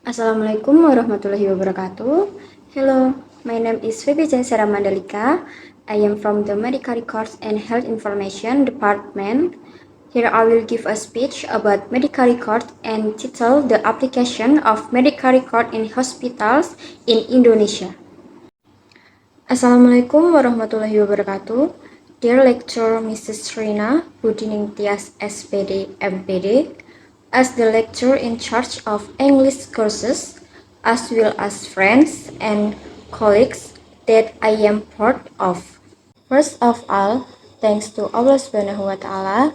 Assalamualaikum warahmatullahi wabarakatuh. Hello, my name is Febi Jaisara Mandalika. I am from the Medical Records and Health Information Department. Here I will give a speech about medical record and title the application of medical record in hospitals in Indonesia. Assalamualaikum warahmatullahi wabarakatuh. Dear lecturer Mrs. Rina Budining Tias SPD MPD, as the lecturer in charge of English courses, as well as friends and colleagues that I am part of. First of all, thanks to Allah Subhanahu wa Ta'ala,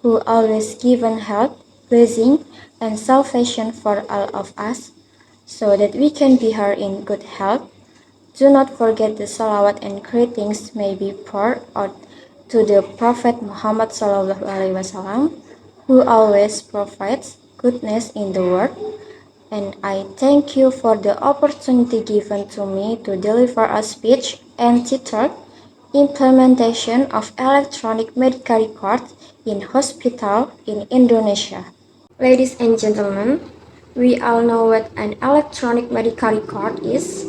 who always given health, blessing, and salvation for all of us, so that we can be here in good health. Do not forget the salawat and greetings may be poured out to the Prophet Muhammad SAW, who always provides goodness in the world. And I thank you for the opportunity given to me to deliver a speech entitled Implementation of Electronic Medical Records in Hospital in Indonesia. Ladies and gentlemen, we all know what an electronic medical record is.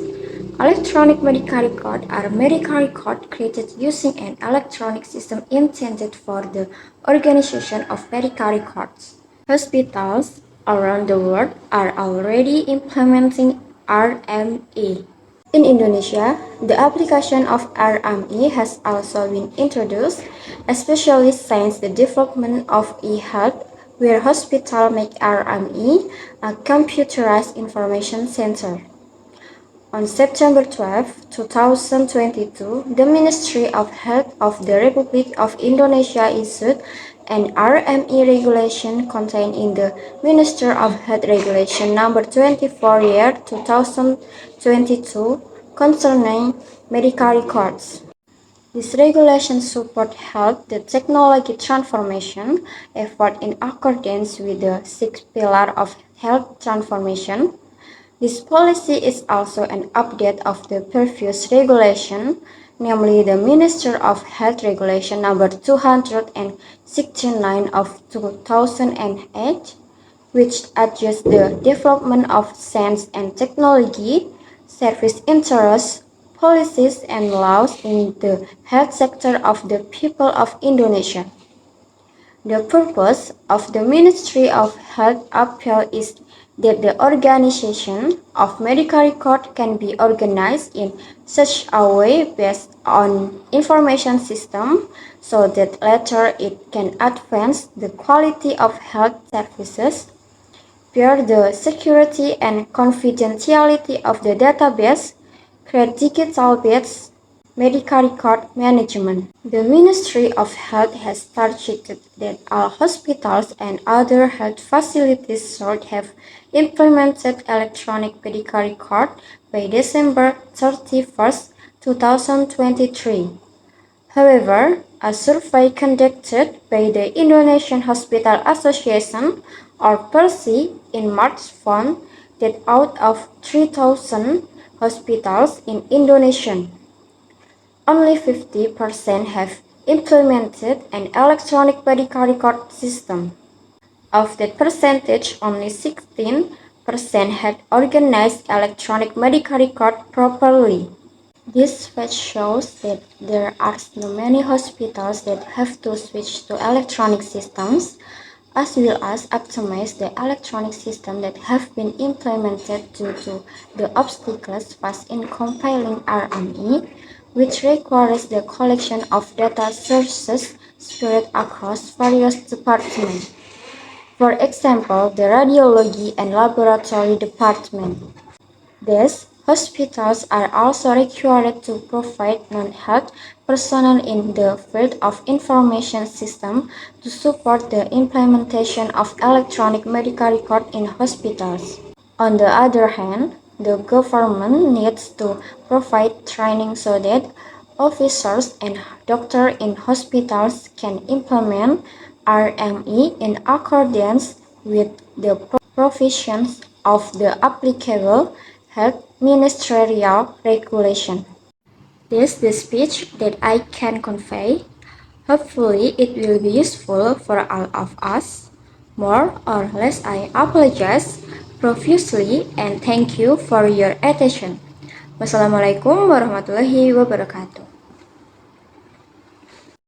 Electronic medical records are medical records created using an electronic system intended for the organization of medical records. Hospitals around the world are already implementing RME. In Indonesia, the application of RME has also been introduced, especially since the development of e-health, where hospitals make RME a computerized information center. On September 12, 2022, the Ministry of Health of the Republic of Indonesia issued an RME regulation contained in the Minister of Health Regulation number 24/2022 concerning medical records. This regulation supports health the technology transformation effort in accordance with the sixth pillar of health transformation. This policy is also an update of the previous regulation, namely the Minister of Health Regulation number 269 of 2008, which adjusts the development of science and technology, service interests, policies and laws in the health sector of the people of Indonesia. The purpose of the Ministry of Health appeal is that the organization of medical record can be organized in such a way based on information system so that later it can advance the quality of health services, bear the security and confidentiality of the database, create digital-based medical record management. The Ministry of Health has targeted that all hospitals and other health facilities should have implemented electronic medical record by December 31st, 2023. However, a survey conducted by the Indonesian Hospital Association or PERSI in March found that out of 3,000 hospitals in Indonesia, only 50% have implemented an electronic medical record system. Of that percentage, only 16% had organized electronic medical record properly. This fact shows that there are still many hospitals that have to switch to electronic systems, as well as optimize the electronic system that have been implemented due to the obstacles faced in compiling RME, which requires the collection of data sources spread across various departments. For example, the radiology and laboratory department. These hospitals are also required to provide non-health personnel in the field of information system to support the implementation of electronic medical record in hospitals. On the other hand, the government needs to provide training so that officers and doctors in hospitals can implement RME in accordance with the provisions of the applicable health ministerial regulation. This is the speech that I can convey. Hopefully it will be useful for all of us. More or less I apologize profusely and thank you for your attention. Wassalamualaikum warahmatullahi wabarakatuh.